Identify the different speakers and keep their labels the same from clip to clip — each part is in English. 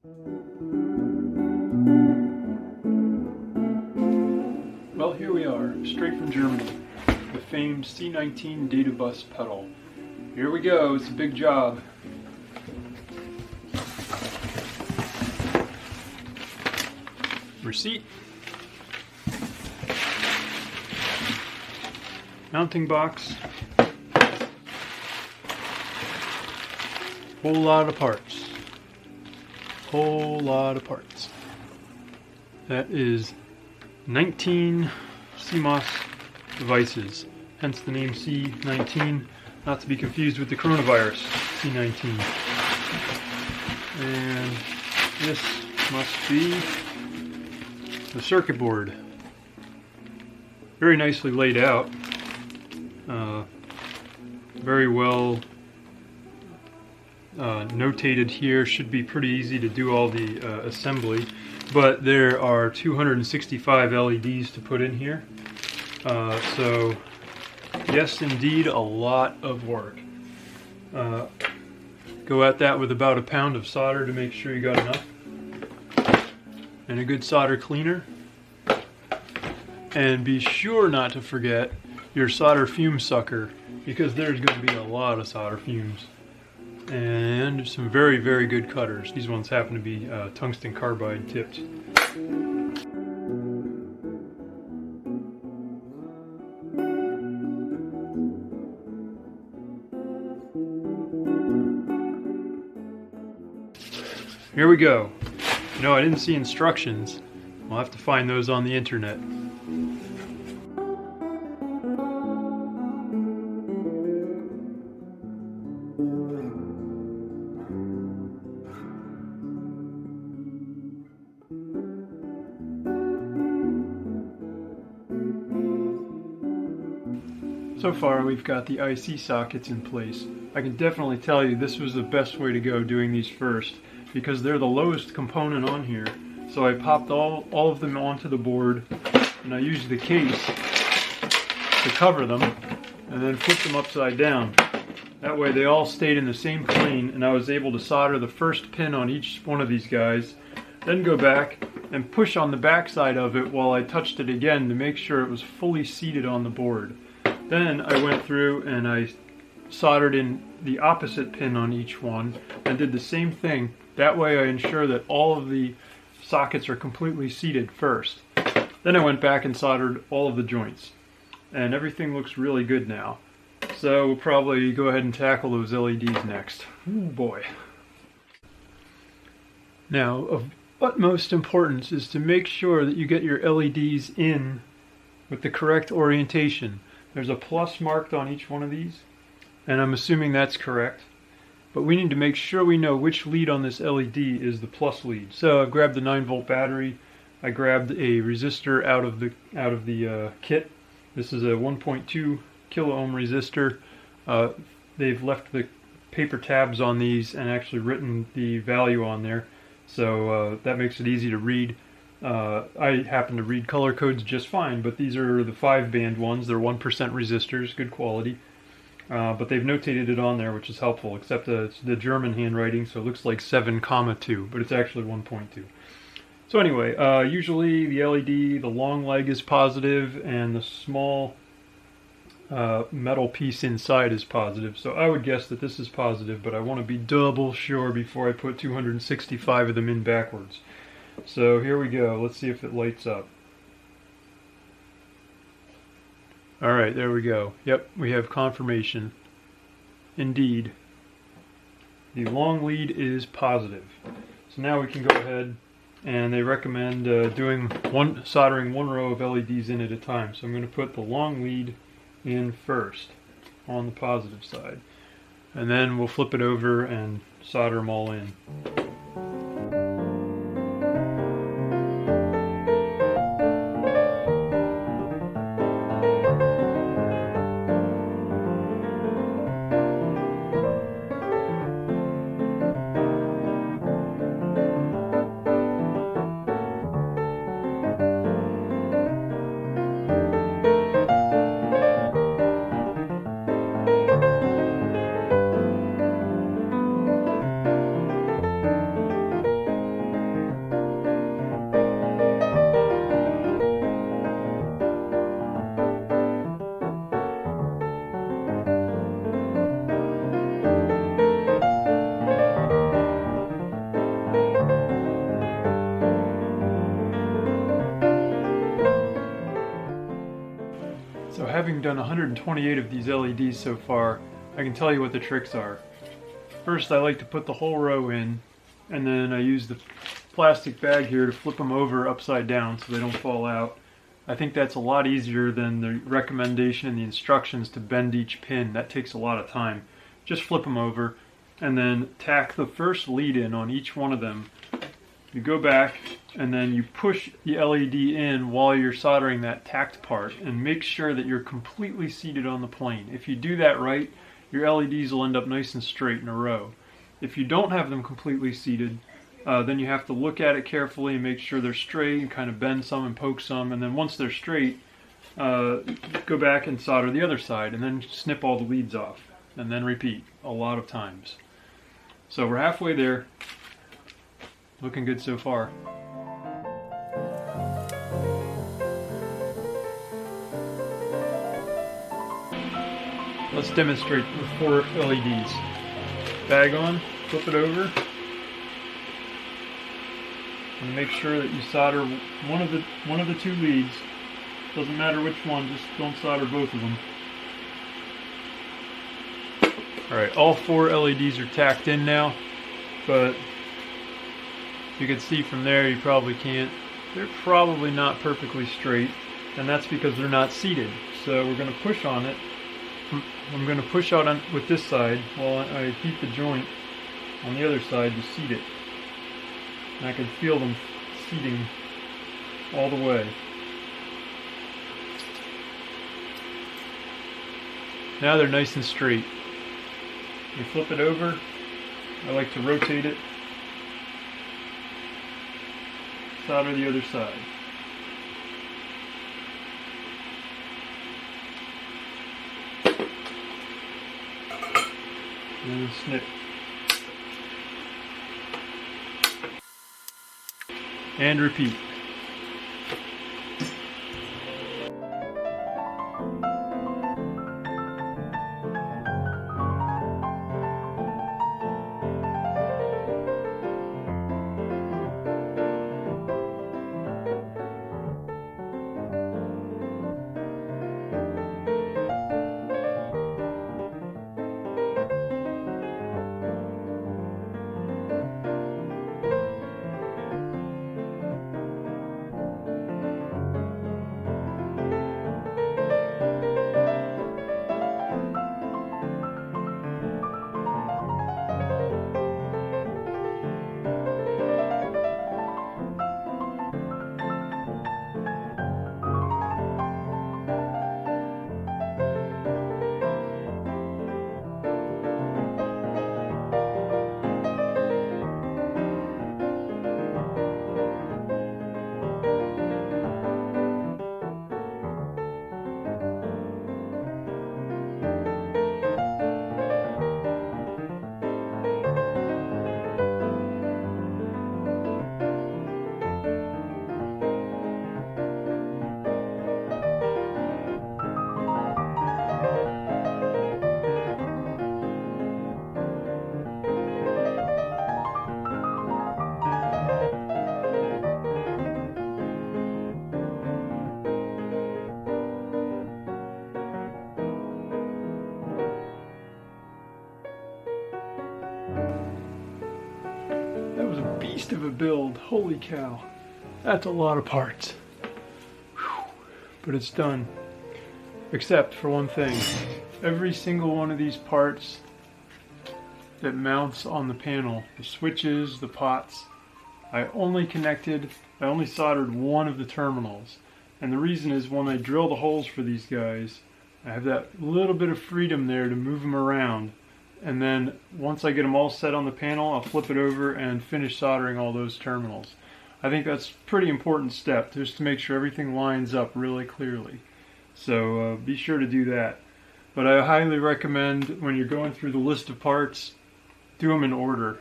Speaker 1: Well, here we are, straight from Germany, the famed C19 Databus pedal. Here we go, it's a big job. Receipt. Mounting box. Whole lot of parts. Whole lot of parts. That is 19 CMOS devices, hence the name C19, not to be confused with the coronavirus, C19. And this must be the circuit board. Very nicely laid out. Very well notated here. Should be pretty easy to do all the assembly. But there are 265 LEDs to put in here. So, yes, indeed, a lot of work. Go at that with about a pound of solder to make sure you got enough. And a good solder cleaner. And be sure not to forget your solder fume sucker, because there's going to be a lot of solder fumes. And some very, very good cutters. These ones happen to be tungsten carbide tipped. Here we go. No, I didn't see instructions. We'll have to find those on the internet. So far we've got the IC sockets in place. I can definitely tell you this was the best way to go doing these first, because they're the lowest component on here. So I popped all of them onto the board, and I used the case to cover them, and then flipped them upside down. That way they all stayed in the same plane, and I was able to solder the first pin on each one of these guys, then go back and push on the back side of it while I touched it again to make sure it was fully seated on the board. Then I went through and I soldered in the opposite pin on each one and did the same thing. That way I ensure that all of the sockets are completely seated first. Then I went back and soldered all of the joints. And everything looks really good now. So we'll probably go ahead and tackle those LEDs next. Ooh boy. Now, of utmost importance is to make sure that you get your LEDs in with the correct orientation. There's a plus marked on each one of these, and I'm assuming that's correct. But we need to make sure we know which lead on this LED is the plus lead. So I've grabbed the 9-volt battery. I grabbed a resistor out of the kit. This is a 1.2 kilo ohm resistor. They've left the paper tabs on these and actually written the value on there, so that makes it easy to read. I happen to read color codes just fine, but these are the 5-band ones. They're 1% resistors, good quality. But they've notated it on there, which is helpful, except it's the German handwriting, so it looks like 7,2, but it's actually 1.2. So anyway, usually the LED, the long leg is positive, and the small metal piece inside is positive. So I would guess that this is positive, but I want to be double sure before I put 265 of them in backwards. So here we go. Let's see if it lights up. Alright, there we go. Yep, we have confirmation. Indeed, the long lead is positive. So now we can go ahead, and they recommend soldering one row of LEDs in at a time. So I'm going to put the long lead in first on the positive side. And then we'll flip it over and solder them all in. having done 128 of these LEDs so far, I can tell you what the tricks are. First, I like to put the whole row in, and then I use the plastic bag here to flip them over upside down so they don't fall out. I think that's a lot easier than the recommendation in the instructions to bend each pin. That takes a lot of time. Just flip them over and then tack the first lead in on each one of them. You go back and then you push the LED in while you're soldering that tacked part, and make sure that you're completely seated on the plane. If you do that right, your LEDs will end up nice and straight in a row. If you don't have them completely seated, then you have to look at it carefully and make sure they're straight, and kind of bend some and poke some, and then once they're straight, go back and solder the other side, and then snip all the leads off, and then repeat a lot of times. So we're halfway there. Looking good so far. Let's demonstrate the 4 LEDs. Bag on, flip it over, and make sure that you solder one of the 2 leads. Doesn't matter which one, just don't solder both of them. Alright, all 4 LEDs are tacked in now, but you can see from there, you probably can't. They're probably not perfectly straight, and that's because they're not seated. So we're going to push on it. I'm going to push out with this side while I heat the joint on the other side to seat it. And I can feel them seating all the way. Now they're nice and straight. You flip it over. I like to rotate it. Solder the other side. And snip. And repeat. Beast of a build, holy cow. That's a lot of parts. Whew. But it's done. Except for one thing. Every single one of these parts that mounts on the panel, the switches, the pots, I only soldered one of the terminals. And the reason is when I drill the holes for these guys, I have that little bit of freedom there to move them around. And then once I get them all set on the panel, I'll flip it over and finish soldering all those terminals. I think that's a pretty important step, just to make sure everything lines up really clearly. So be sure to do that. But I highly recommend, when you're going through the list of parts, do them in order.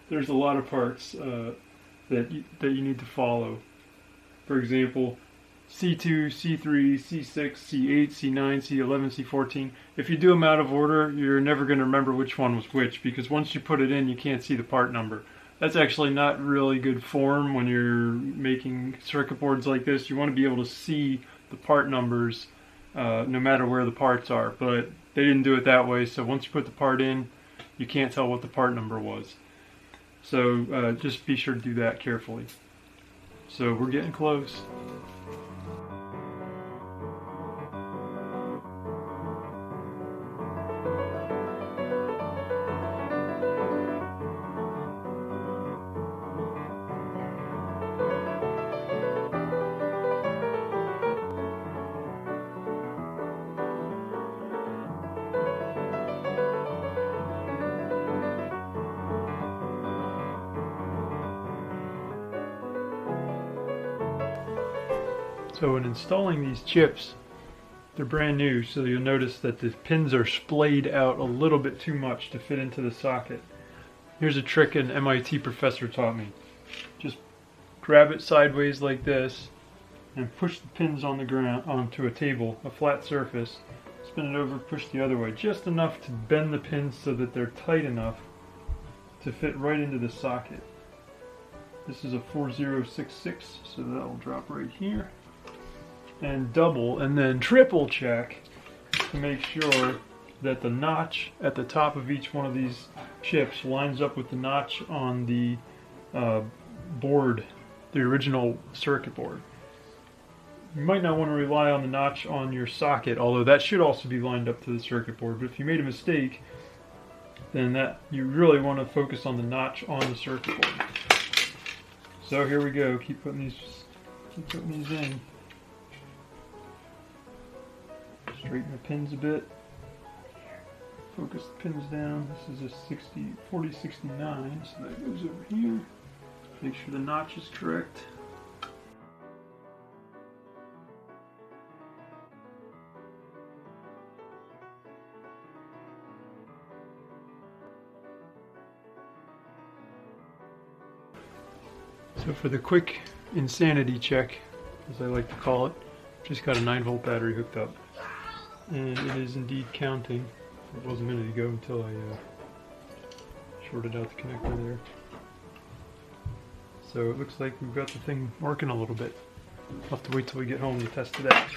Speaker 1: There's a lot of parts that you need to follow. For example, C2, C3, C6, C8, C9, C11, C14. If you do them out of order, you're never going to remember which one was which, because once you put it in, you can't see the part number. That's actually not really good form when you're making circuit boards like this. You want to be able to see the part numbers no matter where the parts are. But they didn't do it that way, so once you put the part in, you can't tell what the part number was. So just be sure to do that carefully. So we're getting close. So in installing these chips, they're brand new, so you'll notice that the pins are splayed out a little bit too much to fit into the socket. Here's a trick an MIT professor taught me. Just grab it sideways like this and push the pins on the ground onto a table, a flat surface. Spin it over, push the other way, just enough to bend the pins so that they're tight enough to fit right into the socket. This is a 4066, so that'll drop right here. And double and then triple check to make sure that the notch at the top of each one of these chips lines up with the notch on the board, the original circuit board. You might not want to rely on the notch on your socket, although that should also be lined up to the circuit board. But if you made a mistake, then you really want to focus on the notch on the circuit board. So here we go. Keep putting these in. Straighten the pins a bit. Focus the pins down. This is a 4069, so that goes over here. Make sure the notch is correct. So for the quick insanity check, as I like to call it, just got a 9-volt battery hooked up. And it is indeed counting. It was a minute ago until I shorted out the connector there. So it looks like we've got the thing working a little bit. I'll have to wait till we get home to test it out.